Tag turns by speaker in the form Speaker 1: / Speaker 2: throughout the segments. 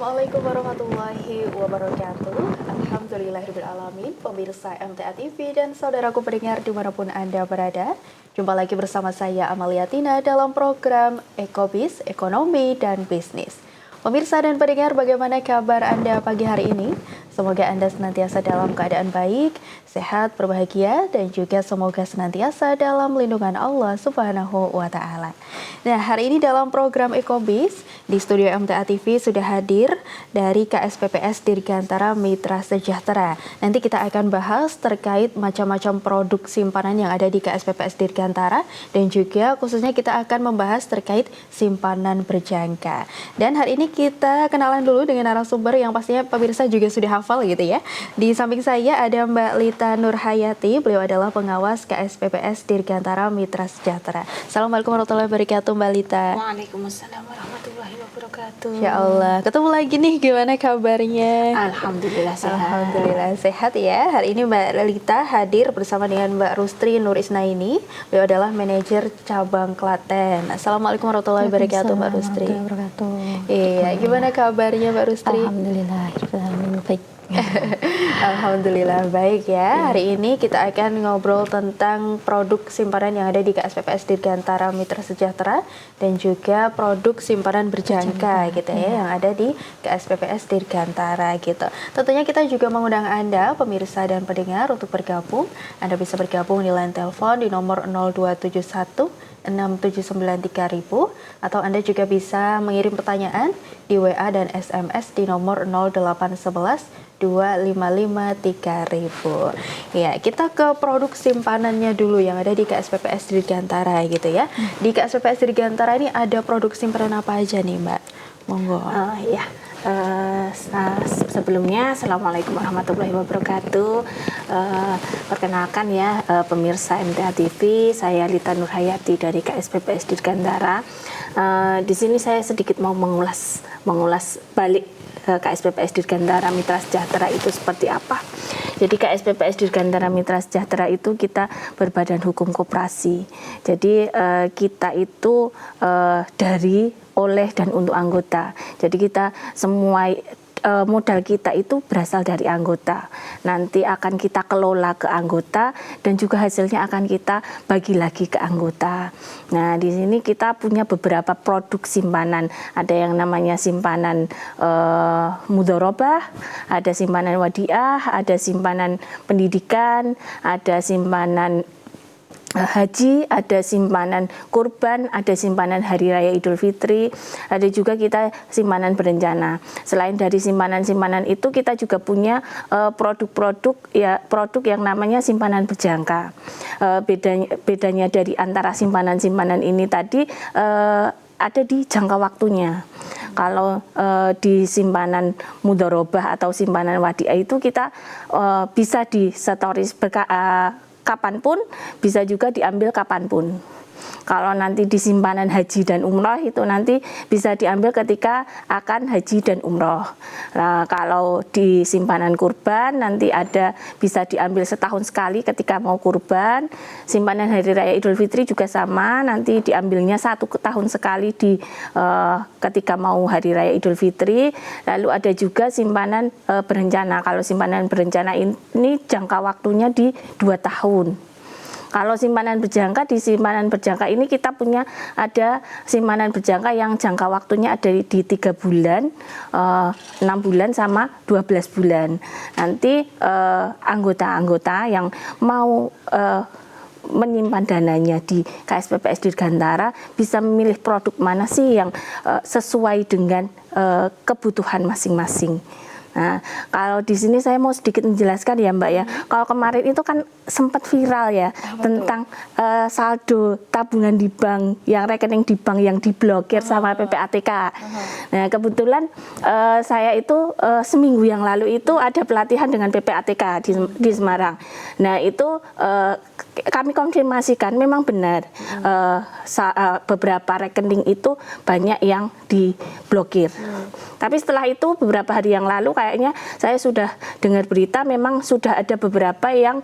Speaker 1: Assalamualaikum warahmatullahi wabarakatuh. Alhamdulillahirrahmanirrahim. Pemirsa MTA TV dan saudaraku pendengar dimanapun Anda berada, jumpa lagi bersama saya Amalia Tina dalam program Ekobis, Ekonomi dan Bisnis. Pemirsa dan pendengar, bagaimana kabar Anda pagi hari ini? Semoga Anda senantiasa dalam keadaan baik, sehat, berbahagia, dan juga semoga senantiasa dalam lindungan Allah Subhanahu wa Ta'ala. Nah, hari ini dalam program Ekobis di studio MTA TV sudah hadir dari KSPPS Dirgantara Mitra Sejahtera. Nanti kita akan bahas terkait macam-macam produk simpanan yang ada di KSPPS Dirgantara dan juga khususnya kita akan membahas terkait simpanan berjangka. Dan hari ini kita kenalan dulu dengan narasumber yang pastinya pemirsa juga sudah hafal gitu ya. Di samping saya ada Mbak Lita Nurhayati, beliau adalah pengawas KSPPS Dirgantara Mitra Sejahtera. Assalamualaikum warahmatullahi wabarakatuh Mbak Lita.
Speaker 2: Waalaikumsalam warahmatullahi wabarakatuh.
Speaker 1: Ya Allah, ketemu lagi nih, gimana kabarnya?
Speaker 2: Alhamdulillah sehat.
Speaker 1: Alhamdulillah sehat ya. Hari ini Mbak Lita hadir bersama dengan Mbak Rustri Nur Isnaini. Beliau adalah manajer cabang Klaten. Assalamualaikum warahmatullahi wabarakatuh Mbak Rustri. Iya, gimana kabarnya Mbak Rustri?
Speaker 2: Alhamdulillah, baik.
Speaker 1: Alhamdulillah baik ya. Hari ini kita akan ngobrol tentang produk simpanan yang ada di KSPPS Dirgantara Mitra Sejahtera dan juga produk simpanan berjangka gitu ya yang ada di KSPPS Dirgantara gitu. Tentunya kita juga mengundang Anda pemirsa dan pendengar untuk bergabung. Anda bisa bergabung di line telepon di nomor 0271 6793000 atau Anda juga bisa mengirim pertanyaan di WA dan SMS di nomor 0811 2553000. Ya, kita ke produk simpanannya dulu yang ada di KSPPS Dirgantara gitu ya. Di KSPPS Dirgantara ini ada produk simpanan apa aja nih, Mbak? Monggo.
Speaker 2: Sebelumnya Assalamualaikum warahmatullahi wabarakatuh. Perkenalkan ya pemirsa MTA TV, saya Lita Nurhayati dari KSPPS Dirgantara. Di sini saya sedikit mau mengulas balik KSPPS Dirgantara Mitra Sejahtera itu seperti apa. Jadi KSPPS Dirgantara Mitra Sejahtera itu kita berbadan hukum koperasi. Jadi kita itu dari, oleh, dan untuk anggota. Jadi kita semua modal kita itu berasal dari anggota. Nanti akan kita kelola ke anggota dan juga hasilnya akan kita bagi lagi ke anggota. Nah, di sini kita punya beberapa produk simpanan. Ada yang namanya simpanan mudharabah, ada simpanan wadiah, ada simpanan pendidikan, ada simpanan haji, ada simpanan kurban, ada simpanan hari raya Idul Fitri, ada juga kita simpanan berencana. Selain dari simpanan-simpanan itu kita juga punya produk yang namanya simpanan berjangka. Bedanya dari antara simpanan-simpanan ini tadi ada di jangka waktunya. Kalau di simpanan mudharabah atau simpanan wadiah itu kita bisa disetoris kapanpun, bisa juga diambil kapanpun. Kalau nanti di simpanan haji dan umroh itu nanti bisa diambil ketika akan haji dan umroh. Nah, kalau di simpanan kurban nanti bisa diambil setahun sekali ketika mau kurban. Simpanan hari raya Idul Fitri juga sama, nanti diambilnya 1 tahun sekali ketika mau hari raya Idul Fitri. Lalu ada juga simpanan berencana. Kalau simpanan berencana ini jangka waktunya di 2 tahun. Kalau simpanan berjangka, di simpanan berjangka ini kita punya ada simpanan berjangka yang jangka waktunya ada di 3 bulan, 6 bulan sama 12 bulan. Nanti anggota-anggota yang mau menyimpan dananya di KSPPS Dirgantara bisa memilih produk mana sih yang sesuai dengan kebutuhan masing-masing. Nah, kalau di sini saya mau sedikit menjelaskan ya Mbak ya. Kalau kemarin itu kan sempat viral ya tentang saldo tabungan di bank, yang rekening di bank yang diblokir sama PPATK. Nah, kebetulan saya itu seminggu yang lalu itu ada pelatihan dengan PPATK di Semarang. Nah, itu kami konfirmasikan memang benar beberapa rekening itu banyak yang diblokir. Tapi setelah itu beberapa hari yang lalu kayaknya saya sudah dengar berita memang sudah ada beberapa yang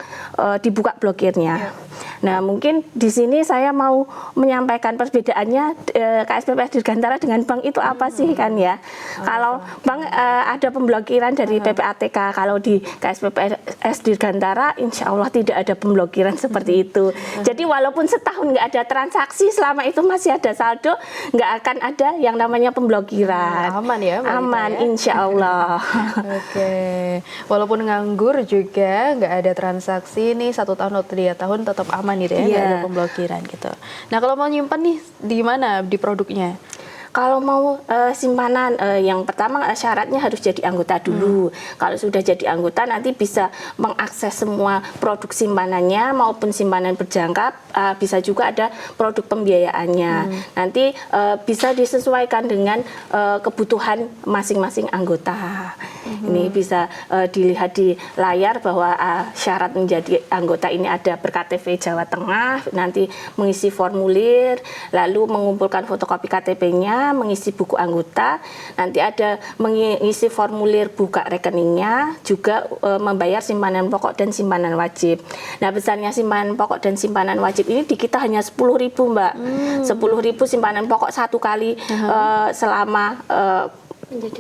Speaker 2: dibuka blokirnya. Nah, mungkin di sini saya mau menyampaikan perbedaannya KSPPS Dirgantara dengan bank itu apa sih kan ya. Kalau bank ada pemblokiran dari PPATK, kalau di KSPPS Dirgantara insya Allah tidak ada pemblokiran seperti itu. Jadi walaupun setahun nggak ada transaksi, selama itu masih ada saldo, nggak akan ada yang namanya pemblokiran.
Speaker 1: Aman ya?
Speaker 2: Aman, ya? Insya Allah.
Speaker 1: Oke, walaupun nganggur juga nggak ada transaksi nih 1 tahun atau 3 tahun tetap aman gitu ya, nggak ada pemblokiran gitu. Nah kalau mau nyimpan nih di mana di produknya?
Speaker 2: Kalau mau simpanan, yang pertama syaratnya harus jadi anggota dulu. Kalau sudah jadi anggota nanti bisa mengakses semua produk simpanannya maupun simpanan berjangka, bisa juga ada produk pembiayaannya. Nanti bisa disesuaikan dengan kebutuhan masing-masing anggota. Ini bisa dilihat di layar bahwa syarat menjadi anggota ini ada berKTP Jawa Tengah, nanti mengisi formulir, lalu mengumpulkan fotokopi KTP-nya, mengisi buku anggota, nanti ada mengisi formulir buka rekeningnya, juga membayar simpanan pokok dan simpanan wajib. Nah, besarnya simpanan pokok dan simpanan wajib ini di kita hanya 10.000 Mbak. 10.000 simpanan pokok satu kali selama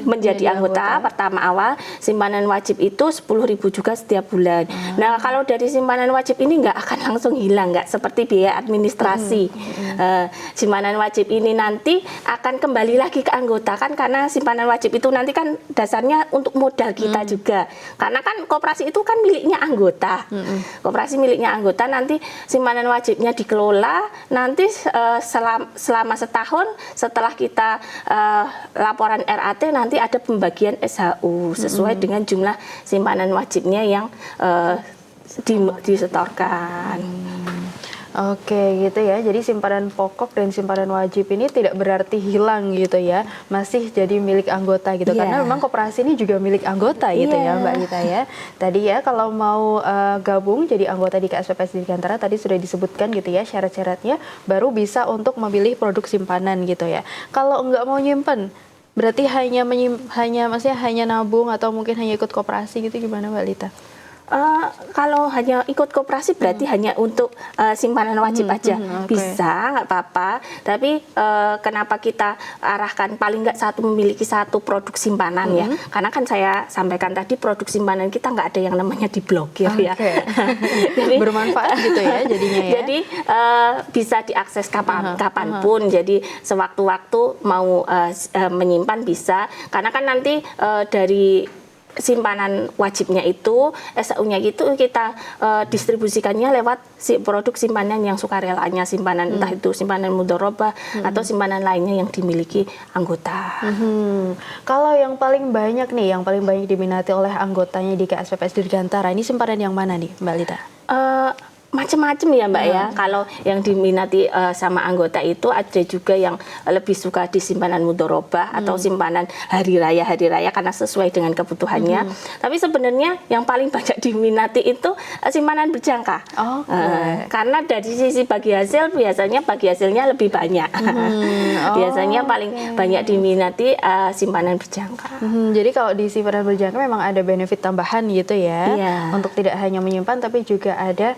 Speaker 2: menjadi anggota pertama awal. Simpanan wajib itu 10.000 juga setiap bulan. Nah, kalau dari simpanan wajib ini nggak akan langsung hilang, nggak seperti biaya administrasi. Simpanan wajib ini nanti akan kembali lagi ke anggota kan, karena simpanan wajib itu nanti kan dasarnya untuk modal kita juga. Karena kan koperasi itu kan miliknya anggota. Koperasi miliknya anggota, nanti simpanan wajibnya dikelola, nanti selama setahun setelah kita laporan RAT nanti ada pembagian SHU sesuai dengan jumlah simpanan wajibnya yang disetorkan.
Speaker 1: Oke gitu ya, jadi simpanan pokok dan simpanan wajib ini tidak berarti hilang gitu ya, masih jadi milik anggota gitu, karena memang koperasi ini juga milik anggota gitu ya Mbak Lita ya. Tadi ya kalau mau gabung jadi anggota di KSPPS Dirgantara tadi sudah disebutkan gitu ya syarat-syaratnya, baru bisa untuk memilih produk simpanan gitu ya. Kalau nggak mau nyimpen, berarti maksudnya hanya nabung atau mungkin hanya ikut koperasi gitu, gimana Mbak Lita?
Speaker 2: Kalau hanya ikut koperasi berarti hanya untuk simpanan wajib aja, bisa nggak apa-apa. Tapi kenapa kita arahkan paling nggak memiliki satu produk simpanan ya? Karena kan saya sampaikan tadi produk simpanan kita nggak ada yang namanya diblokir ya. Jadi
Speaker 1: bermanfaat gitu ya jadinya ya.
Speaker 2: Jadi bisa diakses kapanpun. Jadi sewaktu-waktu mau menyimpan bisa. Karena kan nanti dari simpanan wajibnya itu, SHU-nya itu kita distribusikannya lewat produk simpanan yang sukarelanya, simpanan entah itu simpanan mudharabah atau simpanan lainnya yang dimiliki anggota.
Speaker 1: Kalau yang paling banyak nih, yang paling banyak diminati oleh anggotanya di KSPPS Dirgantara, ini simpanan yang mana nih Mbak Lita?
Speaker 2: Macam-macam ya Mbak ya. Kalau yang diminati sama anggota itu ada juga yang lebih suka di simpanan mudharabah atau simpanan hari raya karena sesuai dengan kebutuhannya. Tapi sebenarnya yang paling banyak diminati itu simpanan berjangka. Karena dari sisi bagi hasil biasanya bagi hasilnya lebih banyak. Biasanya paling banyak diminati simpanan berjangka.
Speaker 1: Jadi kalau di simpanan berjangka memang ada benefit tambahan gitu ya. Untuk tidak hanya menyimpan tapi juga ada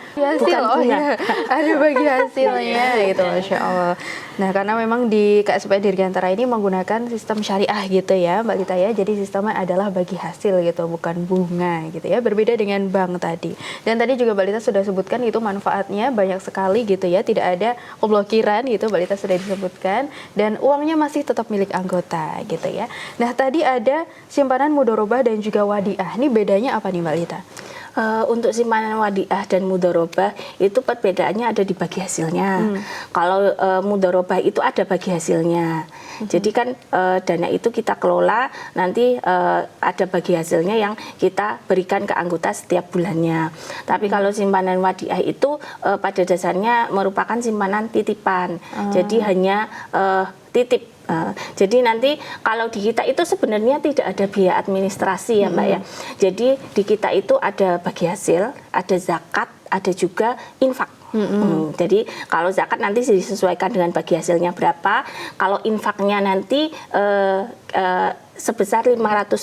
Speaker 1: ada bagi hasilnya gitu, Masya Allah. Nah, karena memang di KSPPS Dirgantara ini menggunakan sistem syariah gitu ya Mbak Lita ya, jadi sistemnya adalah bagi hasil gitu, bukan bunga gitu ya, berbeda dengan bank tadi. Dan tadi juga Mbak Lita sudah sebutkan itu manfaatnya banyak sekali gitu ya, tidak ada pemblokiran gitu, Mbak Lita sudah disebutkan, dan uangnya masih tetap milik anggota gitu ya. Nah, tadi ada simpanan mudharabah dan juga wadiah, ini bedanya apa nih Mbak Lita?
Speaker 2: Untuk simpanan wadiah dan mudharabah itu perbedaannya ada di bagi hasilnya. Kalau mudharabah itu ada bagi hasilnya. Jadi kan dana itu kita kelola, nanti ada bagi hasilnya yang kita berikan ke anggota setiap bulannya. Tapi kalau simpanan wadiah itu pada dasarnya merupakan simpanan titipan. Jadi hanya titip. Jadi nanti kalau di kita itu sebenarnya tidak ada biaya administrasi ya Mbak ya. Jadi di kita itu ada bagi hasil, ada zakat, ada juga infak. Jadi kalau zakat nanti disesuaikan dengan bagi hasilnya berapa. Kalau infaknya nanti sebesar 500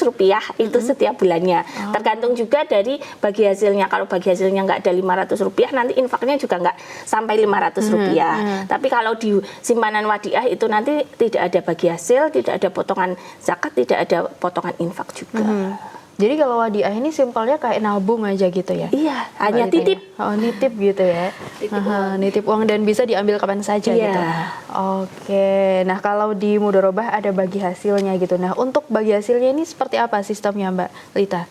Speaker 2: rupiah itu setiap bulannya. Tergantung juga dari bagi hasilnya. Kalau bagi hasilnya nggak ada 500 rupiah, nanti infaknya juga nggak sampai 500 rupiah. Tapi kalau di simpanan wadiah itu nanti tidak ada bagi hasil, tidak ada potongan zakat, tidak ada potongan infak juga.
Speaker 1: Jadi kalau wadiah ini simpelnya kayak nabung aja gitu ya?
Speaker 2: Iya, hanya titip.
Speaker 1: Oh, nitip gitu ya? Nitip uang dan bisa diambil kapan saja gitu? Oke, nah kalau di mudharabah ada bagi hasilnya gitu. Nah untuk bagi hasilnya ini seperti apa sistemnya Mbak Lita?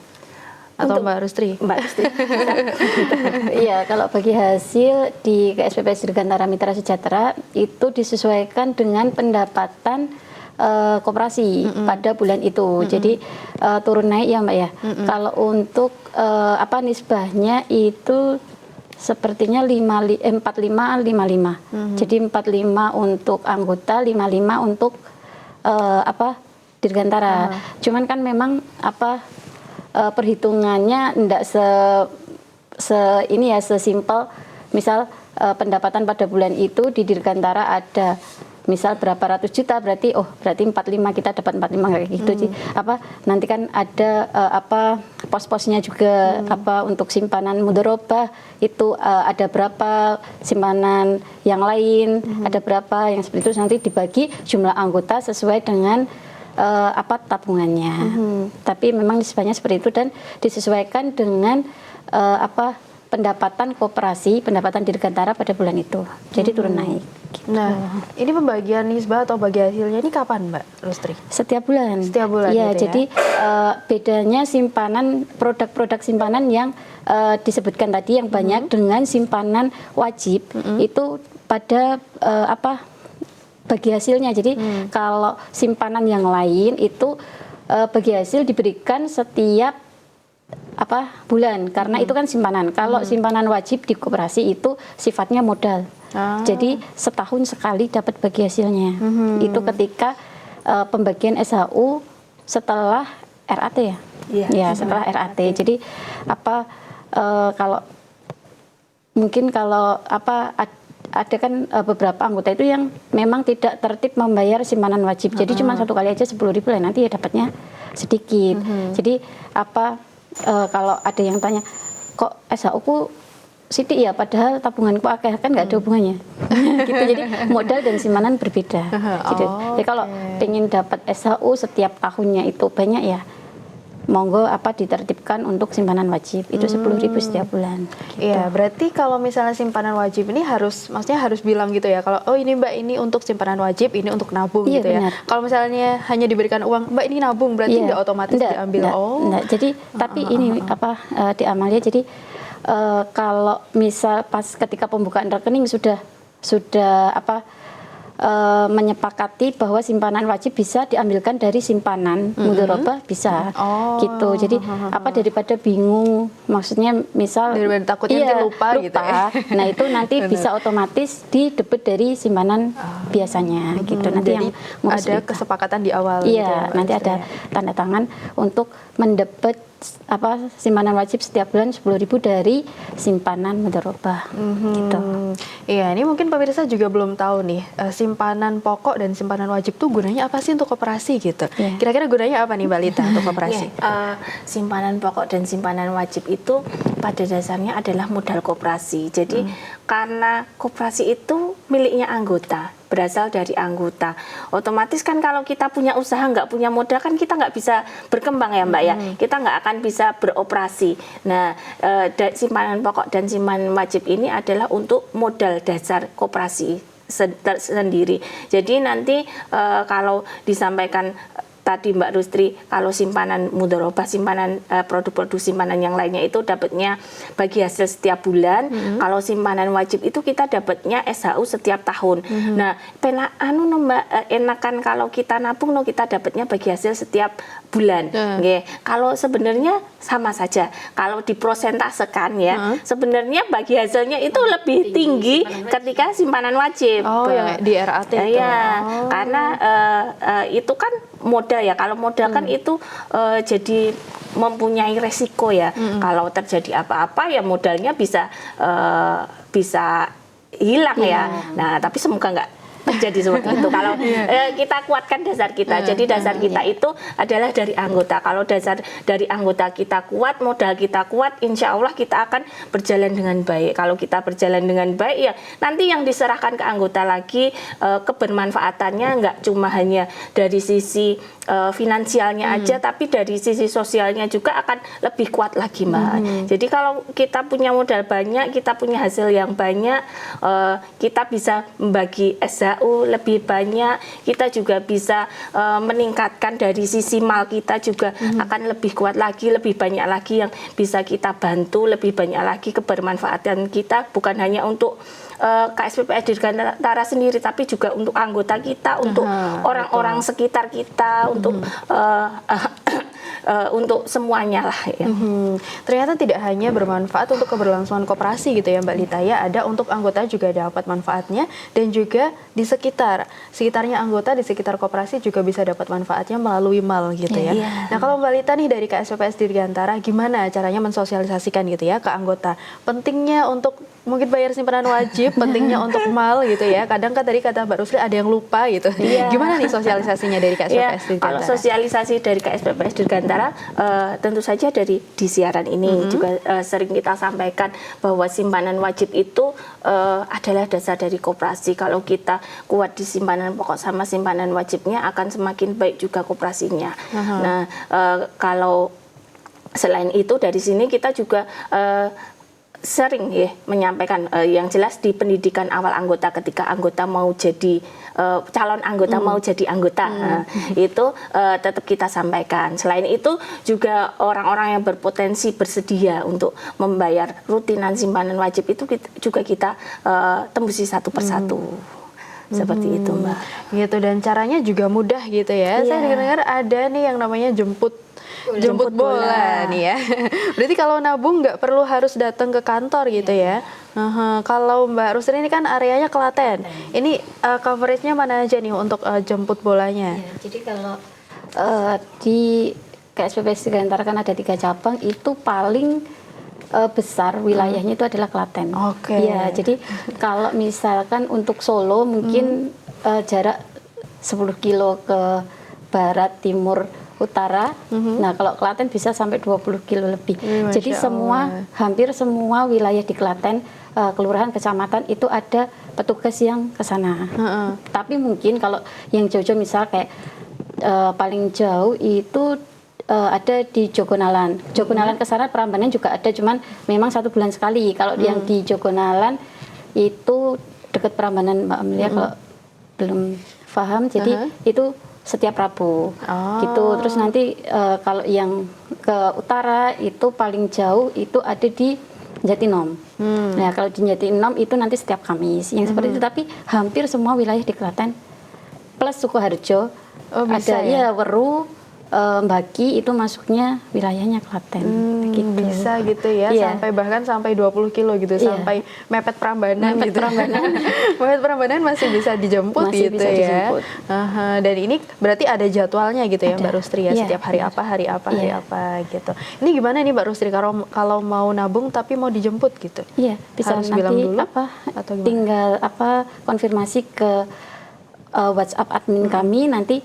Speaker 1: Atau Mbak Rustri?
Speaker 2: Mbak Rustri.
Speaker 3: Iya, kalau bagi hasil di KSPPS Dirgantara Mitra Sejahtera itu disesuaikan dengan pendapatan koperasi pada bulan itu. Jadi turun naik ya Mbak ya. Kalau untuk nisbahnya itu sepertinya 45-55. Jadi 45 untuk anggota, 55 untuk Dirgantara. Cuman kan memang perhitungannya enggak sesimpel misal pendapatan pada bulan itu di Dirgantara ada misal berapa ratus juta, berarti 45 kita dapat 45 kayak gitu sih. Nanti kan ada pos-posnya juga untuk simpanan mudharabah itu ada berapa, simpanan yang lain ada berapa, yang seperti itu nanti dibagi jumlah anggota sesuai dengan tabungannya. Tapi memang nisbahnya seperti itu dan disesuaikan dengan pendapatan koperasi, pendapatan Dirgantara pada bulan itu. Jadi turun naik. Gitu.
Speaker 1: Nah, ini pembagian nisbah atau bagi hasilnya ini kapan Mbak Rustri?
Speaker 3: Setiap bulan.
Speaker 1: Setiap bulan
Speaker 3: ya,
Speaker 1: gitu
Speaker 3: jadi bedanya simpanan, produk-produk simpanan yang disebutkan tadi yang banyak dengan simpanan wajib itu pada bagi hasilnya. Jadi kalau simpanan yang lain itu bagi hasil diberikan setiap bulan karena itu kan simpanan. Kalau simpanan wajib di koperasi itu sifatnya modal. Jadi setahun sekali dapat bagi hasilnya. Itu ketika pembagian SHU setelah RAT ya. Ya, setelah RAT. Jadi kalau mungkin ada kan beberapa anggota itu yang memang tidak tertib membayar simpanan wajib. Jadi cuma satu kali aja 10.000 lah, nanti ya dapatnya sedikit. Jadi kalau ada yang tanya, kok SHU ku sidik ya, padahal tabunganku akeh, kan nggak ada hubungannya. Gitu. Jadi modal dan simpanan berbeda. Gitu. Jadi kalau pengen dapat SHU setiap tahunnya itu banyak ya, monggo ditertibkan untuk simpanan wajib itu 10.000 setiap bulan.
Speaker 1: Iya, berarti kalau misalnya simpanan wajib ini maksudnya harus bilang gitu ya, kalau ini Mbak ini untuk simpanan wajib, ini untuk nabung gitu ya. Kalau misalnya hanya diberikan uang, Mbak ini nabung, berarti nggak otomatis diambil.
Speaker 3: Enggak. Jadi tapi ini di Amalia jadi kalau misal pas ketika pembukaan rekening sudah menyepakati bahwa simpanan wajib bisa diambilkan dari simpanan mudharabah bisa gitu. Jadi daripada bingung, maksudnya misal
Speaker 1: daripada takutnya nanti lupa gitu ya.
Speaker 3: Nah itu nanti bisa otomatis didebet dari simpanan biasanya gitu. Nanti
Speaker 1: jadi
Speaker 3: yang
Speaker 1: ada kesepakatan di awal.
Speaker 3: Iya, gitu nanti ada tanda tangan untuk mendebet simpanan wajib setiap bulan 10.000 dari simpanan mudharabah gitu.
Speaker 1: Iya, ini mungkin pemirsa juga belum tahu nih, simpanan pokok dan simpanan wajib tuh gunanya apa sih untuk koperasi gitu. Kira-kira gunanya apa nih Mbak Lita untuk koperasi?
Speaker 2: Simpanan pokok dan simpanan wajib itu pada dasarnya adalah modal koperasi. Jadi karena koperasi itu miliknya anggota, berasal dari anggota. Otomatis kan kalau kita punya usaha nggak punya modal kan kita nggak bisa berkembang ya Mbak ya. Kita nggak akan bisa beroperasi. Nah, simpanan pokok dan simpanan wajib ini adalah untuk modal dasar koperasi sendiri. Jadi nanti kalau disampaikan tadi Mbak Rustri, kalau simpanan mudharabah, simpanan produk-produk simpanan yang lainnya itu dapatnya bagi hasil setiap bulan. Kalau simpanan wajib itu kita dapatnya SHU setiap tahun. Nah, Mbak, enakan kalau kita nabung kita dapatnya bagi hasil setiap bulan. Kalau sebenarnya sama saja. Kalau diprosentasekan ya, sebenarnya bagi hasilnya itu lebih tinggi ketika simpanan wajib.
Speaker 1: Yang di RAT itu.
Speaker 2: Ya, karena itu kan modal ya. Kalau modal kan itu jadi mempunyai resiko ya. Kalau terjadi apa-apa ya modalnya bisa hilang ya. Nah, tapi semoga nggak terjadi seperti itu. Kalau kita kuatkan dasar kita. Jadi dasar kita itu adalah dari anggota. Kalau dasar dari anggota kita kuat, modal kita kuat, insya Allah kita akan berjalan dengan baik. Kalau kita berjalan dengan baik ya nanti yang diserahkan ke anggota lagi kebermanfaatannya nggak cuma hanya dari sisi finansialnya aja, tapi dari sisi sosialnya juga akan lebih kuat lagi, Mbak. Jadi kalau kita punya modal banyak, kita punya hasil yang banyak, kita bisa membagi SHU lebih banyak, kita juga bisa meningkatkan dari sisi mal kita juga akan lebih kuat lagi, lebih banyak lagi yang bisa kita bantu, lebih banyak lagi kebermanfaatan kita, bukan hanya untuk KSPPS Dirgantara sendiri, tapi juga untuk anggota kita, untuk orang-orang sekitar kita, untuk semuanya lah ya.
Speaker 1: Ternyata tidak hanya bermanfaat untuk keberlangsungan koperasi gitu ya Mbak Lita ya, ada untuk anggota juga dapat manfaatnya, dan juga di sekitarnya anggota, di sekitar koperasi juga bisa dapat manfaatnya melalui mal gitu ya. Nah kalau Mbak Lita nih dari KSPPS Dirgantara, gimana caranya mensosialisasikan gitu ya ke anggota pentingnya untuk mungkin bayar simpanan wajib, pentingnya untuk mal gitu ya. Kadang kan tadi kata Mbak Rusli ada yang lupa gitu. Gimana nih sosialisasinya dari KSPPS Dirgantara?
Speaker 2: Kalau sosialisasi dari KSPPS Dirgantara tentu saja di siaran ini juga sering kita sampaikan bahwa simpanan wajib itu adalah dasar dari koperasi. Kalau kita kuat di simpanan pokok sama simpanan wajibnya, akan semakin baik juga koperasinya. Nah, kalau selain itu dari sini kita juga sering ya menyampaikan yang jelas di pendidikan awal anggota, ketika anggota mau jadi calon anggota mau jadi anggota, itu tetap kita sampaikan. Selain itu juga orang-orang yang berpotensi bersedia untuk membayar rutinan simpanan wajib itu juga kita tembusi satu persatu. Seperti itu, Mbak.
Speaker 1: Gitu, dan caranya juga mudah gitu ya. Saya dengar ada nih yang namanya jemput bola nih ya. Berarti kalau nabung nggak perlu harus datang ke kantor gitu ya. Kalau Mbak Rusri ini kan areanya Klaten. Ini coveragenya mana aja nih untuk jemput bolanya?
Speaker 3: Jadi kalau di KSPPS Dirgantara kan ada 3 cabang, itu paling besar wilayahnya itu adalah Klaten. Ya, jadi kalau misalkan untuk Solo mungkin jarak 10 kilo ke barat, timur, utara. Nah, kalau Klaten bisa sampai 20 kilo lebih. Jadi hampir semua wilayah di Klaten, kelurahan, kecamatan itu ada petugas yang ke sana. Tapi mungkin kalau yang jauh-jauh misal kayak paling jauh itu ada di Jogonalan. Jogonalan ke sana Prambanan juga ada, cuman memang 1 bulan sekali. Kalau yang di Jogonalan itu dekat Prambanan, Mbak Amelia, kalau belum paham. Jadi itu setiap Rabu gitu. Terus nanti kalau yang ke utara itu paling jauh itu ada di Jatinom. Nah, kalau di Jatinom itu nanti setiap Kamis yang seperti itu. Tapi hampir semua wilayah di Klaten plus Sukoharjo ada ya, Weru, Mbaki itu masuknya wilayahnya Klaten.
Speaker 1: Gitu. Bisa gitu ya, bahkan sampai 20 kilo gitu, sampai mepet Prambanan gitu. Mepet Prambanan masih bisa dijemput gitu ya. Dan ini berarti ada jadwalnya gitu ya, Mbak Rustri ya, setiap hari apa gitu. Ini gimana nih Mbak Rustri kalau mau nabung tapi mau dijemput gitu?
Speaker 3: Iya, bisa
Speaker 1: harus
Speaker 3: nanti
Speaker 1: bilang dulu
Speaker 3: atau tinggal konfirmasi ke WhatsApp admin kami, nanti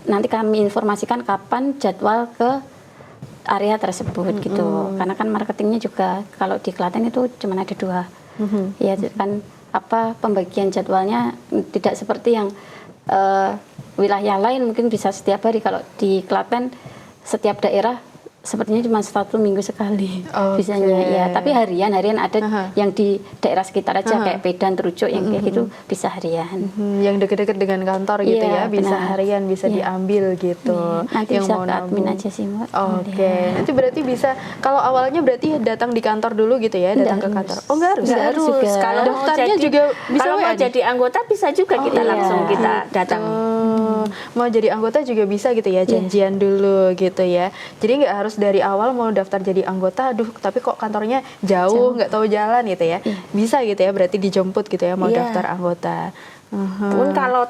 Speaker 3: kami informasikan kapan jadwal ke area tersebut gitu. Karena kan marketingnya juga kalau di Klaten itu cuma ada 2. Ya kan pembagian jadwalnya tidak seperti yang wilayah lain mungkin bisa setiap hari. Kalau di Klaten setiap daerah sepertinya cuma 1 minggu sekali bisanya ya. Tapi harian ada yang di daerah sekitar aja kayak Pedan, Trujo yang kayak gitu bisa harian.
Speaker 1: Yang deket-deket dengan kantor gitu ya, bisa harian, bisa diambil gitu.
Speaker 3: Nanti
Speaker 1: yang
Speaker 3: bisa
Speaker 1: mau
Speaker 3: ke admin aja sih, Mbak.
Speaker 1: Nanti berarti bisa, kalau awalnya berarti datang di kantor dulu gitu ya, datang ke kantor. Nggak harus juga.
Speaker 2: Kalau
Speaker 1: daftarnya juga bisa.
Speaker 2: Kalau mau jadi anggota bisa juga kita langsung kita datang.
Speaker 1: Mau jadi anggota juga bisa gitu ya, janjian dulu gitu ya. Jadi nggak harus dari awal mau daftar jadi anggota, aduh tapi kok kantornya jauh, nggak tahu jalan gitu ya. Bisa gitu ya, berarti dijemput gitu ya mau daftar anggota.
Speaker 2: Pun kalau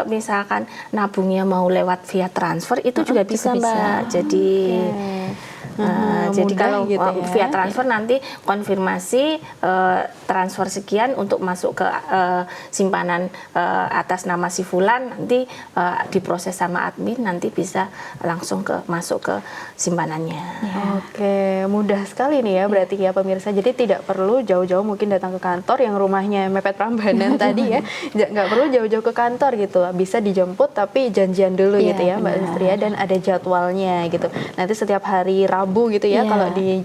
Speaker 2: misalkan nabungnya mau lewat via transfer itu juga bisa, Mbak. Jadi Jadi
Speaker 1: mudah
Speaker 2: kalau
Speaker 1: gitu ya.
Speaker 2: via transfer nanti konfirmasi transfer sekian untuk masuk ke simpanan atas nama si Fulan, nanti diproses sama admin, nanti bisa langsung masuk ke simpanannya.
Speaker 1: Oke, mudah sekali nih ya berarti ya pemirsa. Jadi tidak perlu jauh-jauh mungkin datang ke kantor yang rumahnya mepet Prambanan tadi ya. Nggak perlu jauh-jauh ke kantor gitu. Bisa dijemput tapi janjian dulu gitu ya Mbak Listri ya, dan ada jadwalnya gitu. Nanti setiap hari Rabu gitu ya kalau di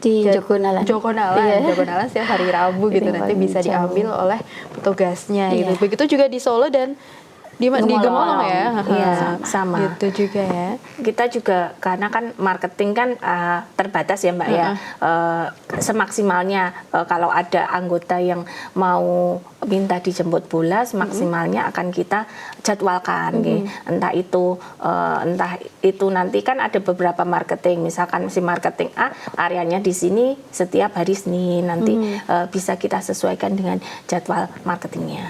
Speaker 3: Jogonalan.
Speaker 1: Jogonalan setiap hari Rabu gitu nanti bisa diambil oleh petugasnya gitu. Begitu juga di Solo dan di Gemolong ya.
Speaker 2: Iya, sama.
Speaker 1: Gitu juga ya.
Speaker 2: Kita juga karena kan marketing kan terbatas ya Mbak ya. Semaksimalnya kalau ada anggota yang mau minta dijemput bola, semaksimalnya akan kita jadwalkan. Entah itu nanti kan ada beberapa marketing, misalkan si marketing A areanya di sini setiap hari Senin, nanti bisa kita sesuaikan dengan jadwal marketingnya.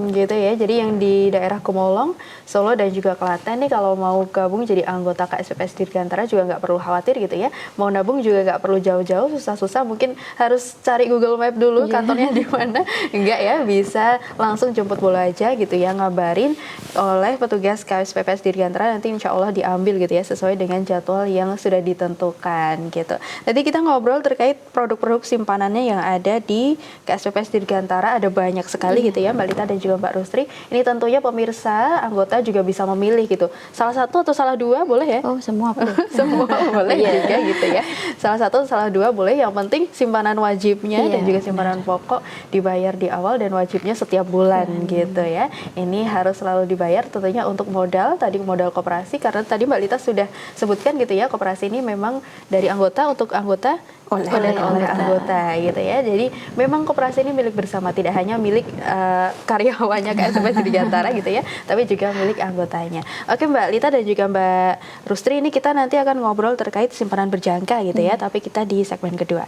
Speaker 1: Gitu ya. Jadi yang di daerah Gemolong, Solo dan juga Klaten nih kalau mau gabung jadi anggota KSPPS Dirgantara juga nggak perlu khawatir gitu ya. Mau nabung juga nggak perlu jauh-jauh, susah-susah mungkin harus cari Google Map dulu kantornya di mana. Enggak ya, bisa langsung jemput bola aja gitu ya, ngabarin oleh petugas KSPPS Dirgantara, nanti insya Allah diambil gitu ya sesuai dengan jadwal yang sudah ditentukan gitu. Tadi kita ngobrol terkait produk-produk simpanannya yang ada di KSPPS Dirgantara, ada banyak sekali gitu ya Mbak Lita dan juga Mbak Rustri. Ini tentunya pemirsa anggota juga bisa memilih gitu. Salah satu atau salah dua boleh ya?
Speaker 3: Oh, semua boleh.
Speaker 1: Semua boleh juga gitu ya. Salah satu atau salah dua boleh, yang penting simpanan wajibnya dan juga simpanan pokok dibayar di awal dan wajibnya setiap bulan gitu ya. Ini harus selalu dibayar tentunya untuk modal, tadi modal koperasi, karena tadi Mbak Lita sudah sebutkan gitu ya, koperasi ini memang dari anggota untuk anggota oleh anggota gitu ya. Jadi memang koperasi ini milik bersama, tidak hanya milik karyawannya KSPPS Dirgantara gitu ya, tapi juga milik anggotanya. Oke Mbak Lita dan juga Mbak Rustri, ini kita nanti akan ngobrol terkait simpanan berjangka gitu ya, tapi kita di segmen kedua.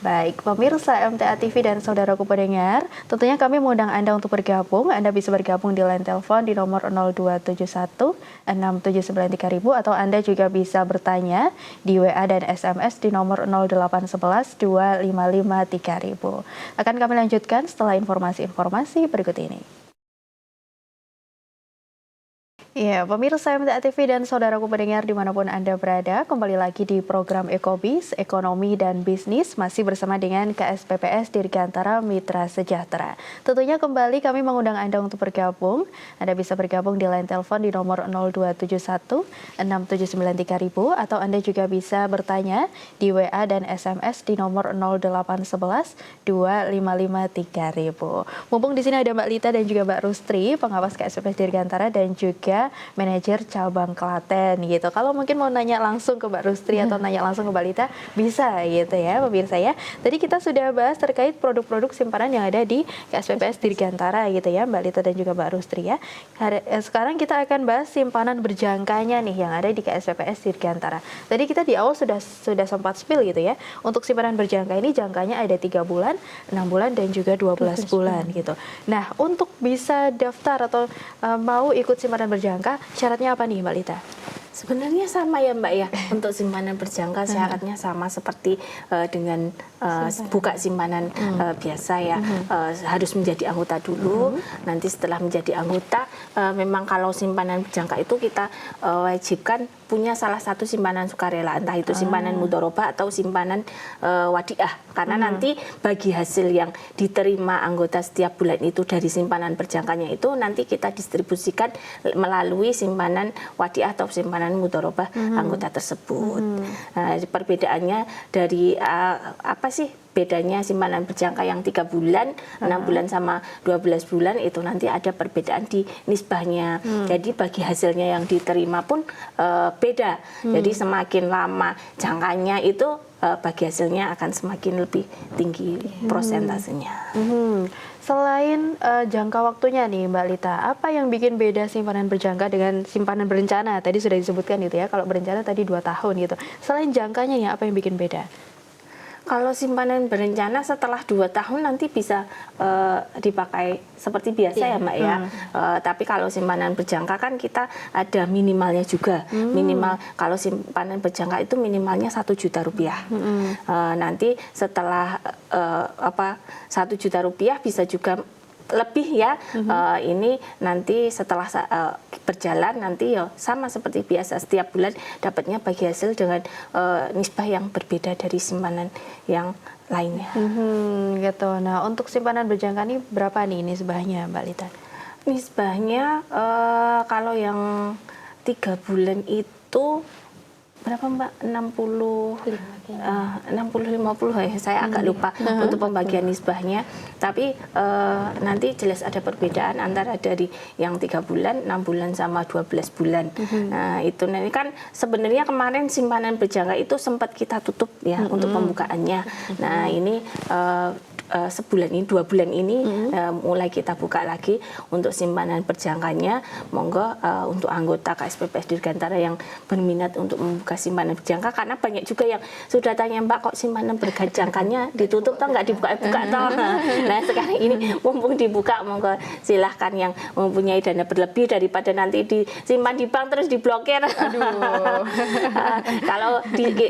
Speaker 1: Baik, pemirsa MTA TV dan saudaraku pendengar, tentunya kami mengundang Anda untuk bergabung. Anda bisa bergabung di line telepon di nomor 0271 6793000 atau Anda juga bisa bertanya di WA dan SMS di nomor 0811 255 3000. Akan kami lanjutkan setelah informasi-informasi berikut ini. Ya, pemirsa MTA TV dan saudaraku pendengar dimanapun Anda berada, kembali lagi di program Ekobis, Ekonomi dan Bisnis, masih bersama dengan KSPPS Dirgantara Mitra Sejahtera. Tentunya kembali kami mengundang Anda untuk bergabung. Anda bisa bergabung di line telepon di nomor 0271 6793000 atau Anda juga bisa bertanya di WA dan SMS di nomor 0811 255 3000. Mumpung di sini ada Mbak Lita dan juga Mbak Rustri, pengawas KSPPS Dirgantara dan juga manajer cabang Klaten gitu. Kalau mungkin mau nanya langsung ke Mbak Rustri atau nanya langsung ke Mbak Lita, bisa gitu ya pemirsa ya. Tadi kita sudah bahas terkait produk-produk simpanan yang ada di KSPPS Dirgantara gitu ya Mbak Lita dan juga Mbak Rustri ya. Sekarang kita akan bahas simpanan berjangkanya nih yang ada di KSPPS Dirgantara. Tadi kita di awal sudah sempat spill gitu ya. Untuk simpanan berjangka ini jangkanya ada 3 bulan, 6 bulan dan juga 12 bulan gitu. Nah, untuk bisa daftar atau mau ikut simpanan berjangka, syaratnya apa nih Mbak Lita?
Speaker 2: Sebenarnya sama ya Mbak ya, untuk simpanan berjangka syaratnya sama seperti dengan buka simpanan biasa ya. Harus menjadi anggota dulu, nanti setelah menjadi anggota memang kalau simpanan berjangka itu kita wajibkan punya salah satu simpanan sukarela, entah itu simpanan mudharabah atau simpanan wadiah, karena nanti bagi hasil yang diterima anggota setiap bulan itu dari simpanan berjangkanya itu nanti kita distribusikan melalui simpanan wadiah atau simpanan mudharabah anggota tersebut. Nah, perbedaannya dari apa sih bedanya simpanan berjangka yang 3 bulan, 6 bulan sama 12 bulan itu nanti ada perbedaan di nisbahnya. Jadi bagi hasilnya yang diterima pun beda. Jadi semakin lama jangkanya itu bagi hasilnya akan semakin lebih tinggi prosentasenya.
Speaker 1: Selain jangka waktunya nih Mbak Lita, apa yang bikin beda simpanan berjangka dengan simpanan berencana? Tadi sudah disebutkan gitu ya, kalau berencana tadi 2 tahun gitu. Selain jangkanya ya, apa yang bikin beda?
Speaker 2: Kalau simpanan berencana setelah 2 tahun nanti bisa dipakai seperti biasa ya Mbak ya. Tapi kalau simpanan berjangka kan kita ada minimalnya juga. Minimal kalau simpanan berjangka itu minimalnya 1 juta rupiah. Nanti setelah 1 juta rupiah bisa juga lebih ya. Ini nanti setelah berjalan nanti ya sama seperti biasa, setiap bulan dapatnya bagi hasil dengan nisbah yang berbeda dari simpanan yang lainnya.
Speaker 1: Gitu. Nah, untuk simpanan berjangka ini berapa nih nisbahnya Mbak Lita?
Speaker 2: Nisbahnya kalau yang 3 bulan itu berapa Mbak? 60-50 ya, saya agak lupa untuk pembagian nisbahnya. Tapi nanti jelas ada perbedaan antara dari yang 3 bulan, 6 bulan sama 12 bulan. Nah itu nanti kan sebenarnya kemarin simpanan berjangka itu sempat kita tutup ya untuk pembukaannya. Nah ini sebulan ini 2 bulan ini mulai kita buka lagi untuk simpanan berjangkanya. Monggo untuk anggota KSPPS Dirgantara yang berminat untuk membuka simpanan berjangka, karena banyak juga yang sudah tanya Mbak kok simpanan berjangkanya ditutup toh nggak dibuka-buka toh. Nah sekarang ini mumpung dibuka, monggo silahkan yang mempunyai dana berlebih daripada nanti disimpan di bank terus diblokir. Kalau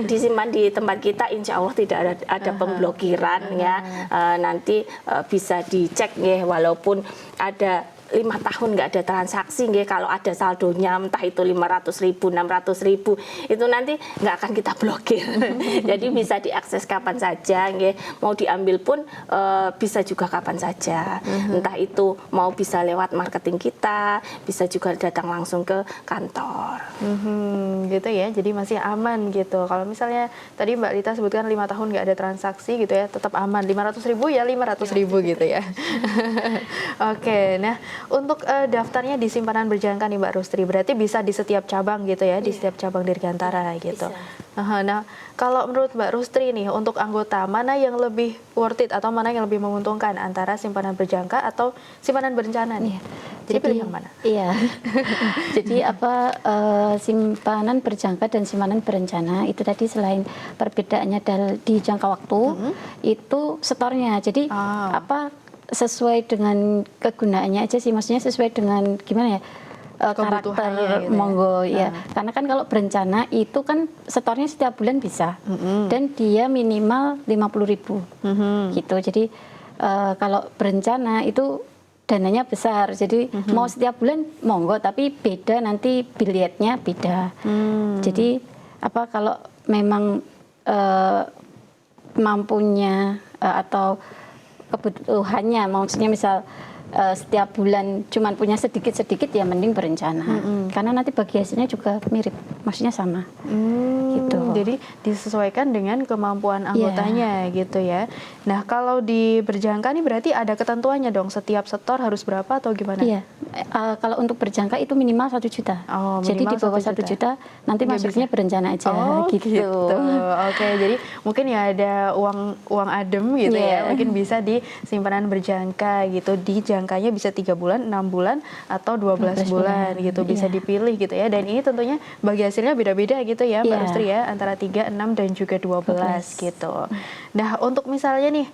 Speaker 2: disimpan di tempat kita insya Allah tidak ada pemblokiran ya. Nanti bisa dicek ya, walaupun ada 5 tahun nggak ada transaksi nggih, kalau ada saldonya entah itu 500.000, 600.000 itu nanti nggak akan kita blokir. Jadi bisa diakses kapan saja nggih, mau diambil pun bisa juga kapan saja. Entah itu mau bisa lewat marketing kita, bisa juga datang langsung ke kantor.
Speaker 1: Gitu ya, jadi masih aman gitu. Kalau misalnya tadi Mbak Lita sebutkan 5 tahun nggak ada transaksi gitu ya, tetap aman. 500.000 ya 500.000 gitu ya. Oke, nah untuk daftarnya di simpanan berjangka nih Mbak Rustri, berarti bisa di setiap cabang gitu ya, di setiap cabang Dirgantara gitu. Nah, kalau menurut Mbak Rustri nih, untuk anggota mana yang lebih worth it atau mana yang lebih menguntungkan antara simpanan berjangka atau simpanan berencana nih? Jadi pilih yang mana?
Speaker 3: Iya. Jadi simpanan berjangka dan simpanan berencana itu tadi selain perbedaannya di jangka waktu, itu setornya. Jadi sesuai dengan kegunaannya aja sih, maksudnya sesuai dengan gimana ya, karakter
Speaker 1: gitu
Speaker 3: monggo ya. Karena kan kalau berencana itu kan setornya setiap bulan bisa, dan dia minimal 50.000 gitu. Jadi kalau berencana itu dananya besar, jadi mau setiap bulan monggo, tapi beda nanti billetnya beda. Jadi kalau memang mampunya atau kebutuhannya, maksudnya misal setiap bulan cuman punya sedikit-sedikit ya mending berencana. Karena nanti bagi hasilnya juga mirip, maksudnya sama. Gitu.
Speaker 1: Jadi disesuaikan dengan kemampuan anggotanya gitu ya. Nah kalau di berjangka nih berarti ada ketentuannya dong, setiap setor harus berapa atau gimana?
Speaker 3: Iya, kalau untuk berjangka itu minimal 1 juta. Jadi di bawah 1 juta nanti masuknya berencana aja. Gitu.
Speaker 1: Oke, jadi mungkin ya ada uang adem gitu ya, mungkin bisa di simpanan berjangka gitu. Di jangkanya bisa 3 bulan, 6 bulan atau 12 bulan gitu, bisa dipilih gitu ya. Dan ini tentunya bagi hasilnya beda-beda gitu ya Mbak Rustri ya, antara 3, 6 dan juga 12 gitu. Nah untuk misalnya nih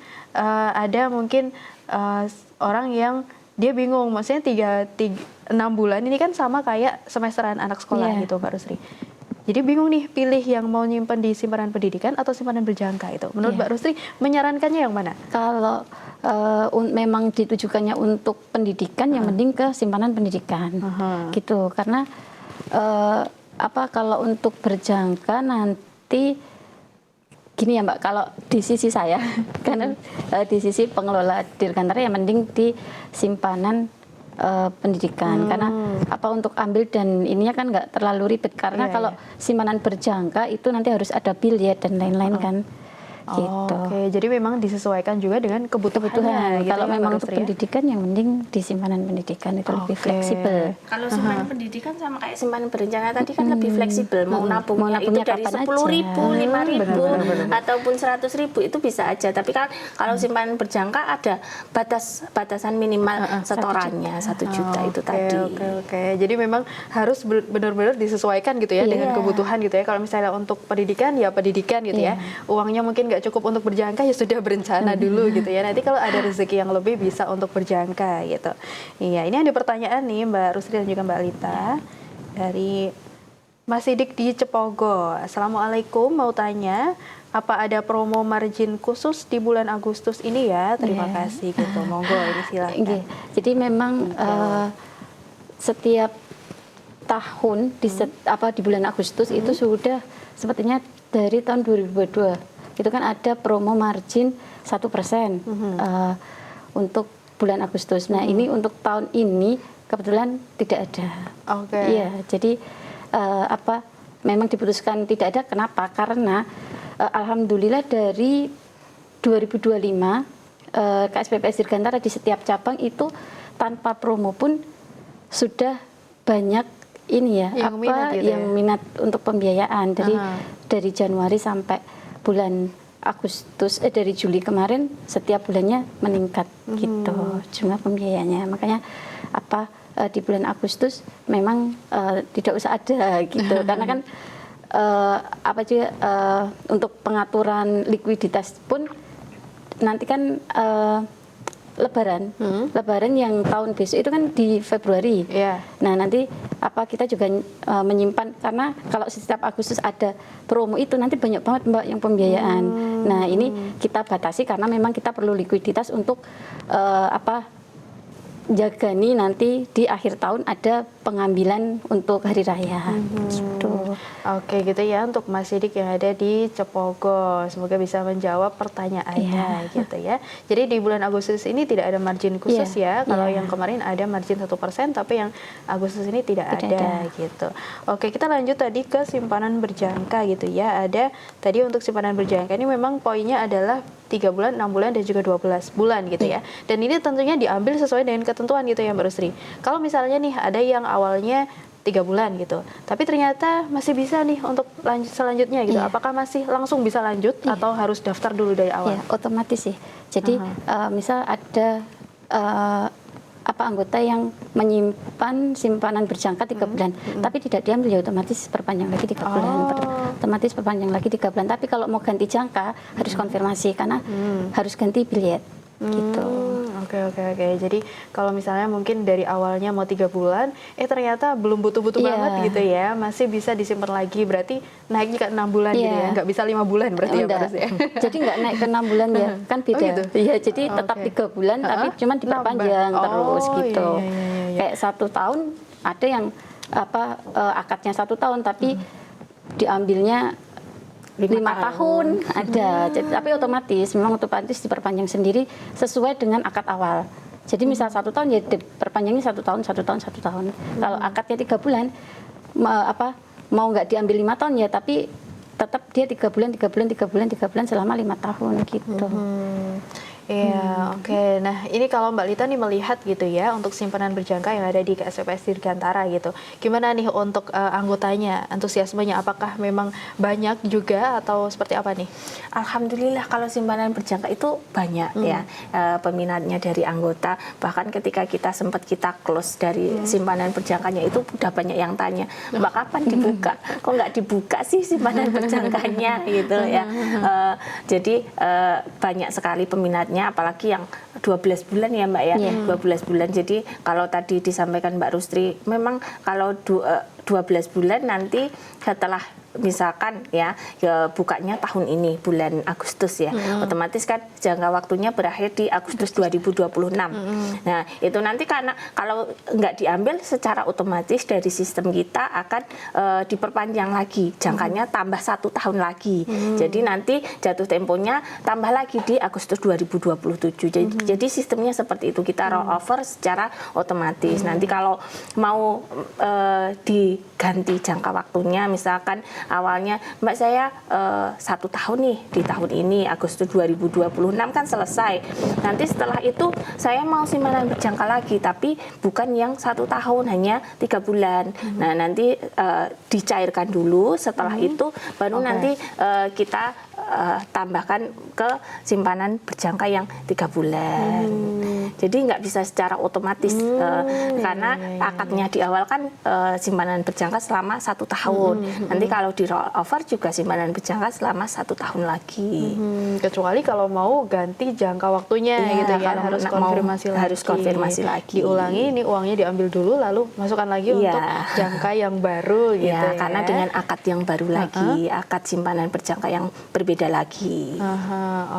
Speaker 1: ada mungkin orang yang dia bingung, maksudnya 6 bulan ini kan sama kayak semesteran anak sekolah gitu Mbak Rustri. Jadi bingung nih pilih yang mau nyimpen di simpanan pendidikan atau simpanan berjangka itu. Menurut Mbak Rustri menyarankannya yang mana?
Speaker 3: Kalau memang ditujukannya untuk pendidikan, yang mending ke simpanan pendidikan gitu. Karena kalau untuk berjangka nanti gini ya Mbak, kalau di sisi saya karena di sisi pengelola Dirgantara yang mending di simpanan pendidikan, karena untuk ambil dan ininya kan nggak terlalu ribet, karena kalau simpanan berjangka itu nanti harus ada billet dan lain-lain kan. Gitu.
Speaker 1: Oke, jadi memang disesuaikan juga dengan kebutuhannya.
Speaker 3: Kalau memang untuk pendidikan yang mending di simpanan pendidikan itu lebih fleksibel.
Speaker 2: Kalau simpanan pendidikan sama kayak simpanan berencana tadi kan lebih fleksibel, mau nabungnya itu dari 10.000, 5.000 ataupun 100.000 itu bisa aja. Tapi kan kalau simpanan berjangka ada batasan minimal setorannya 1 juta itu tadi.
Speaker 1: Oke. Jadi memang harus benar-benar disesuaikan gitu ya dengan kebutuhan gitu ya. Kalau misalnya untuk pendidikan ya pendidikan gitu ya, uangnya mungkin nggak cukup untuk berjangka ya sudah berencana dulu gitu ya. Nanti kalau ada rezeki yang lebih bisa untuk berjangka gitu. Iya, ini ada pertanyaan nih Mbak Rusri dan juga Mbak Lita dari Mas Sidik di Cepogo. Assalamualaikum, mau tanya apa ada promo margin khusus di bulan Agustus ini ya? Terima kasih gitu. Monggo ini silakan.
Speaker 3: Jadi memang setiap tahun di bulan Agustus itu sudah sepertinya dari tahun 2022 itu kan ada promo margin 1% untuk bulan Agustus. Nah ini untuk tahun ini kebetulan tidak ada.
Speaker 1: Oke.
Speaker 3: Iya, jadi memang diputuskan tidak ada. Kenapa? Karena alhamdulillah dari 2025 KSPPS Dirgantara di setiap cabang itu tanpa promo pun sudah banyak ini ya
Speaker 1: yang minat, gitu
Speaker 3: yang minat untuk pembiayaan. Jadi dari Januari sampai bulan Agustus dari Juli kemarin setiap bulannya meningkat gitu jumlah pembiayaannya. Makanya di bulan Agustus memang tidak usah ada gitu karena kan untuk pengaturan likuiditas pun nanti kan Lebaran yang tahun besok itu kan di Februari. Nah nanti kita juga menyimpan karena kalau setiap Agustus ada promo itu nanti banyak banget Mbak yang pembiayaan. Nah ini kita batasi karena memang kita perlu likuiditas untuk jaga nih nanti di akhir tahun ada pengambilan untuk hari raya. Gitu.
Speaker 1: Oke gitu ya untuk Mas Sidik yang ada di Cepogo. Semoga bisa menjawab pertanyaannya gitu ya. Jadi di bulan Agustus ini tidak ada margin khusus ya. Kalau yang kemarin ada margin 1%, tapi yang Agustus ini tidak ada gitu. Oke, kita lanjut tadi ke simpanan berjangka gitu ya. Ada tadi untuk simpanan berjangka ini memang poinnya adalah 3 bulan, 6 bulan, dan juga 12 bulan gitu ya. Dan ini tentunya diambil sesuai dengan ketentuan gitu ya Mbak Rusri. Kalau misalnya nih ada yang awalnya 3 bulan gitu, tapi ternyata masih bisa nih untuk lanjut selanjutnya gitu. Apakah masih langsung bisa lanjut atau harus daftar dulu dari awal?
Speaker 3: Otomatis sih. Jadi misal ada anggota yang menyimpan simpanan berjangka 3 bulan, tapi tidak diambil ya otomatis perpanjang lagi 3 bulan. Otomatis perpanjang lagi 3 bulan. Tapi kalau mau ganti jangka harus konfirmasi karena harus ganti billet gitu.
Speaker 1: Oke. Jadi kalau misalnya mungkin dari awalnya mau 3 bulan, ternyata belum butuh-butuh banget gitu ya, masih bisa disimpan lagi. Berarti naiknya ke 6 bulan gitu ya, nggak bisa 5 bulan berarti ya Mas ya.
Speaker 3: Jadi nggak naik ke 6 bulan ya, kan beda.
Speaker 1: gitu?
Speaker 3: Iya, jadi tetap 3 bulan tapi cuman diperpanjang terus gitu.
Speaker 1: Iya.
Speaker 3: Kayak 1 tahun ada yang akadnya 1 tahun tapi diambilnya 5 tahun ada. Jadi, tapi memang otomatis diperpanjang sendiri sesuai dengan akad awal. Jadi misal 1 tahun ya diperpanjangnya 1 tahun. Kalau akadnya 3 bulan mau nggak diambil 5 tahun ya, tapi tetap dia 3 bulan selama 5 tahun gitu.
Speaker 1: Iya, oke. Nah, ini kalau Mbak Lita nih melihat gitu ya untuk simpanan berjangka yang ada di KSPPS Dirgantara gitu. Gimana nih untuk anggotanya, antusiasmenya? Apakah memang banyak juga atau seperti apa nih?
Speaker 2: Alhamdulillah kalau simpanan berjangka itu banyak ya peminatnya dari anggota. Bahkan ketika kita close dari simpanan berjangkanya itu udah banyak yang tanya, Mbak kapan dibuka? Kok nggak dibuka sih simpanan berjangkanya gitu ya. Jadi banyak sekali peminatnya, apalagi yang 12 bulan ya Mbak ya, 12 bulan. Jadi kalau tadi disampaikan Mbak Rusri, memang kalau 12 bulan nanti setelah misalkan ya bukanya tahun ini bulan Agustus ya, otomatis kan jangka waktunya berakhir di Agustus 2026. Nah itu nanti karena kalau nggak diambil secara otomatis dari sistem kita akan diperpanjang lagi jangkanya tambah 1 tahun lagi. Jadi nanti jatuh temponya tambah lagi di Agustus 2027. Jadi sistemnya seperti itu, kita roll over secara otomatis. Nanti kalau mau diganti jangka waktunya, misalkan awalnya Mbak saya 1 tahun nih di tahun ini Agustus 2026 kan selesai. Nanti setelah itu saya mau simpanan berjangka lagi, tapi bukan yang 1 tahun, hanya 3 bulan. Nah nanti dicairkan dulu, setelah itu baru nanti kita tambahkan ke simpanan berjangka yang 3 bulan. Jadi nggak bisa secara otomatis karena akadnya di awal kan simpanan berjangka selama 1 tahun. Nanti kalau di roll over juga simpanan berjangka selama 1 tahun lagi.
Speaker 1: Kecuali kalau mau ganti jangka waktunya
Speaker 2: Iya,
Speaker 1: gitu ya,
Speaker 2: kalau
Speaker 1: harus
Speaker 2: mau
Speaker 1: konfirmasi lagi.
Speaker 2: harus konfirmasi lagi.
Speaker 1: Diulangi, ini uangnya diambil dulu lalu masukkan lagi
Speaker 2: Iya.
Speaker 1: untuk jangka yang baru gitu ya.
Speaker 2: Karena dengan akad yang baru lagi, akad simpanan berjangka yang berbeda lagi.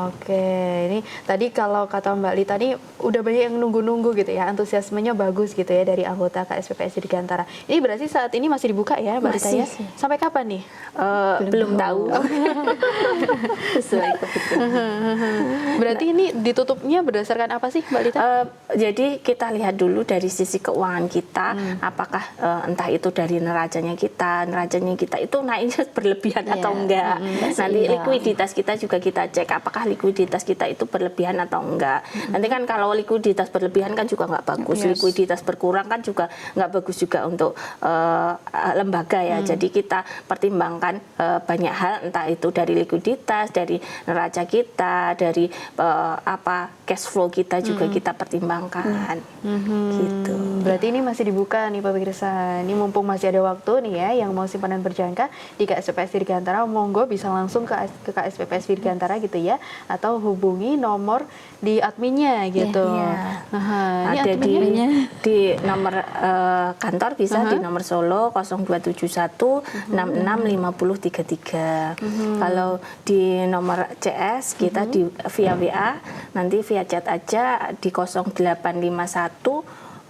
Speaker 1: Oke. Ini tadi kalau kata Mbak Lita nih udah banyak yang nunggu-nunggu gitu ya, antusiasmenya bagus gitu ya dari anggota KSPPS Dirgantara. Ini berarti saat ini masih dibuka ya Mbak Lita ya?
Speaker 2: Masih.
Speaker 1: Sampai kapan nih?
Speaker 2: Belum tahu. Sesuai kebutuhan.
Speaker 1: Berarti ini ditutupnya berdasarkan apa sih Mbak Lita?
Speaker 2: Jadi kita lihat dulu dari sisi keuangan kita, apakah entah itu dari neracanya kita itu naiknya berlebihan atau enggak. Nanti likuiditas kita juga kita cek apakah likuiditas kita itu berlebihan atau enggak. Nanti kan kalau likuiditas berlebihan kan juga nggak bagus, likuiditas berkurang kan juga nggak bagus juga untuk lembaga ya. Jadi kita pertimbangkan banyak hal, entah itu dari likuiditas, dari neraca kita, dari cash flow kita juga kita pertimbangkan. Gitu.
Speaker 1: Berarti ini masih dibuka nih pemirsa. Ini mumpung masih ada waktu nih ya, yang mau simpanan berjangka di KSPPS Dirgantara, monggo bisa langsung ke KSPPS Dirgantara gitu ya, atau hubungi nomor di adminnya gitu. Ini
Speaker 2: Ada
Speaker 1: adminnya
Speaker 2: di nomor kantor bisa di nomor Solo 0271 665033. Kalau di nomor CS kita di via WA, nanti via chat aja di 0851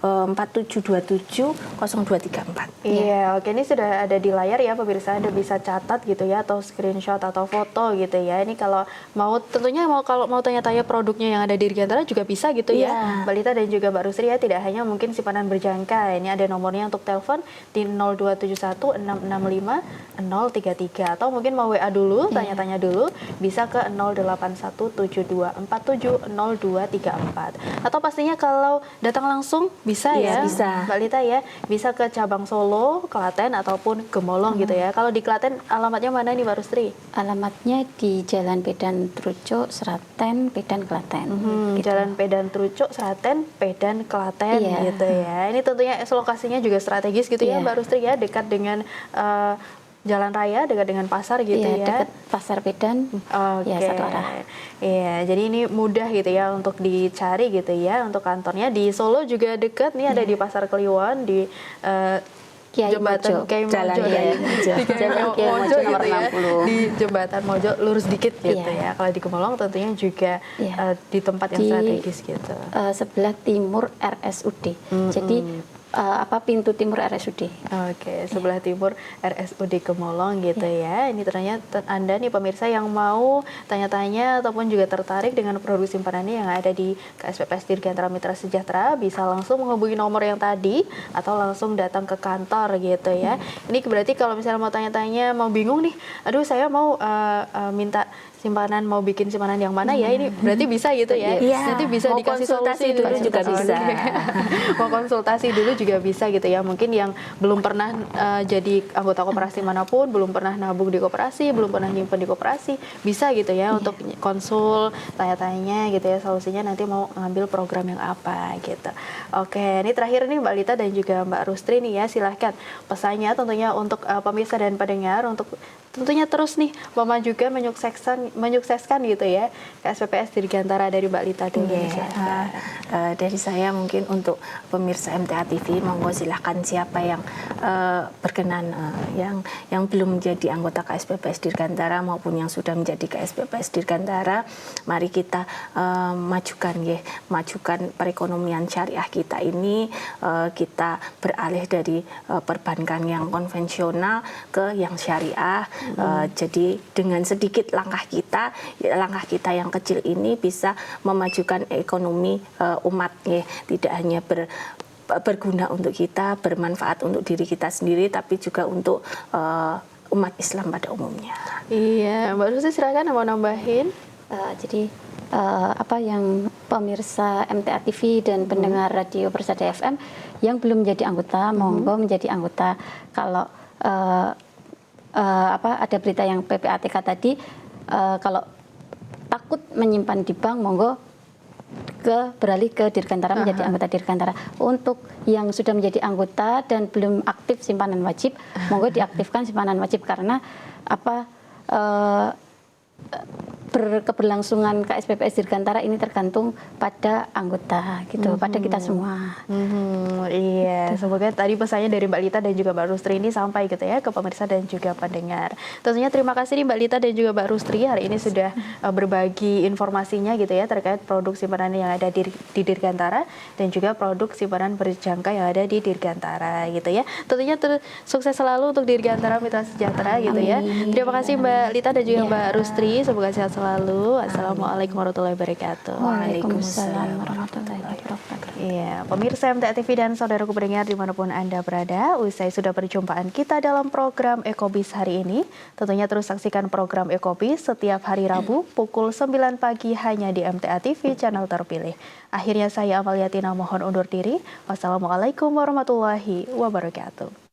Speaker 2: 4727 0234.
Speaker 1: Iya, oke, ini sudah ada di layar ya pemirsa, Anda bisa catat gitu ya, atau screenshot atau foto gitu ya. Ini kalau mau tentunya kalau mau tanya-tanya produknya yang ada di Dirgantara juga bisa gitu ya, Mbak Lita dan juga Mbak Rusri ya. Tidak hanya mungkin simpanan berjangka, ini ada nomornya untuk telepon di 0271 665 033, atau mungkin mau WA dulu, tanya-tanya dulu, bisa ke 081 7247 0234. Atau pastinya kalau datang langsung bisa ya,
Speaker 2: bisa.
Speaker 1: Mbak Lita ya, bisa ke cabang Solo, Klaten ataupun Gemolong gitu ya. Kalau di Klaten alamatnya mana nih Mbak Rustri?
Speaker 3: Alamatnya di Jalan Pedan Trucuk, Seraten, Pedan, Klaten. Gitu.
Speaker 1: Jalan Pedan Trucuk, Seraten, Pedan, Klaten gitu ya. Ini tentunya lokasinya juga strategis gitu ya Mbak Rustri ya, dekat dengan jalan raya, dekat dengan pasar gitu ya.
Speaker 3: Dekat Pasar Pedan, ya satu arah.
Speaker 1: Iya, jadi ini mudah gitu ya untuk dicari gitu ya. Untuk kantornya di Solo juga dekat nih, ada di Pasar Kliwon, di jembatan Kiai Mojo,
Speaker 2: Jalan Kiai Mojo.
Speaker 1: di Kiai
Speaker 3: Jalan Kiai
Speaker 1: Mojo
Speaker 3: Mojo
Speaker 1: gitu
Speaker 3: nomor
Speaker 1: ya,
Speaker 3: 60.
Speaker 1: di jembatan Mojo lurus dikit gitu ya. Kalau di Gemolong tentunya juga di tempat yang strategis gitu.
Speaker 3: Sebelah timur RSUD. Jadi pintu timur RSUD.
Speaker 1: Oke, sebelah timur RSUD Gemolong gitu ya. Ini ternyata Anda nih pemirsa yang mau tanya-tanya ataupun juga tertarik dengan produk simpanannya yang ada di KSPPS Dirgantara Mitra Sejahtera, bisa langsung menghubungi nomor yang tadi atau langsung datang ke kantor gitu ya. Ini berarti kalau misalnya mau tanya-tanya, mau bingung nih, aduh saya mau minta simpanan, mau bikin simpanan yang mana ya, ini berarti bisa gitu ya. Nanti bisa
Speaker 2: mau
Speaker 1: dikasih
Speaker 2: konsultasi
Speaker 1: solusi
Speaker 2: dulu juga bisa.
Speaker 1: Mau konsultasi dulu juga bisa gitu ya. Mungkin yang belum pernah jadi anggota koperasi manapun, belum pernah nabung di koperasi, belum pernah nyimpen di koperasi, bisa gitu ya untuk konsul, tanya-tanya gitu ya, solusinya nanti mau ngambil program yang apa gitu. Oke, ini terakhir nih Mbak Lita dan juga Mbak Rustri nih ya, silahkan pesannya tentunya untuk pemirsa dan pendengar, untuk tentunya terus nih memajukan, menyukseskan gitu ya KSPPS Dirgantara. Dari Mbak Lita dulu.
Speaker 2: Dari saya mungkin untuk pemirsa MTA TV, monggo silahkan siapa yang berkenan, yang belum menjadi anggota KSPPS Dirgantara maupun yang sudah menjadi KSPPS Dirgantara, mari kita majukan perekonomian syariah kita ini, kita beralih dari perbankan yang konvensional ke yang syariah. Jadi dengan sedikit langkah kita yang kecil ini bisa memajukan ekonomi umat ya, tidak hanya berguna untuk kita, bermanfaat untuk diri kita sendiri, tapi juga untuk umat Islam pada umumnya.
Speaker 1: Iya, Mbak Rusi silakan mau nambahin.
Speaker 3: Jadi apa yang pemirsa MTA TV dan pendengar radio Persada FM yang belum menjadi anggota, monggo menjadi anggota. Kalau ada berita yang PPATK tadi, kalau takut menyimpan di bank, monggo beralih ke Dirgantara, menjadi anggota Dirgantara. Untuk yang sudah menjadi anggota dan belum aktif simpanan wajib, monggo diaktifkan simpanan wajib, karena apa berkeberlangsungan KSPPS Dirgantara ini tergantung pada anggota gitu, pada kita semua.
Speaker 1: Iya, semoga tadi pesannya dari Mbak Lita dan juga Mbak Rustri ini sampai gitu ya ke pemirsa dan juga pendengar. Tentunya terima kasih nih Mbak Lita dan juga Mbak Rustri hari ini sudah berbagi informasinya gitu ya terkait produk simpanan yang ada di Dirgantara dan juga produk simpanan berjangka yang ada di Dirgantara gitu ya. Tentunya sukses selalu untuk Dirgantara Mitra Sejahtera gitu ya. Terima kasih Mbak Lita dan juga Mbak Rustri, semoga sehat selalu. Assalamualaikum warahmatullahi wabarakatuh.
Speaker 3: Waalaikumsalam warahmatullahi wabarakatuh.
Speaker 1: Iya, pemirsa MTA TV dan saudaraku pendengar dimanapun Anda berada, usai sudah perjumpaan kita dalam program Ekobis hari ini, tentunya terus saksikan program Ekobis setiap hari Rabu pukul 9 pagi hanya di MTA TV channel terpilih. Akhirnya saya Amaliatina mohon undur diri. Wassalamualaikum warahmatullahi wabarakatuh.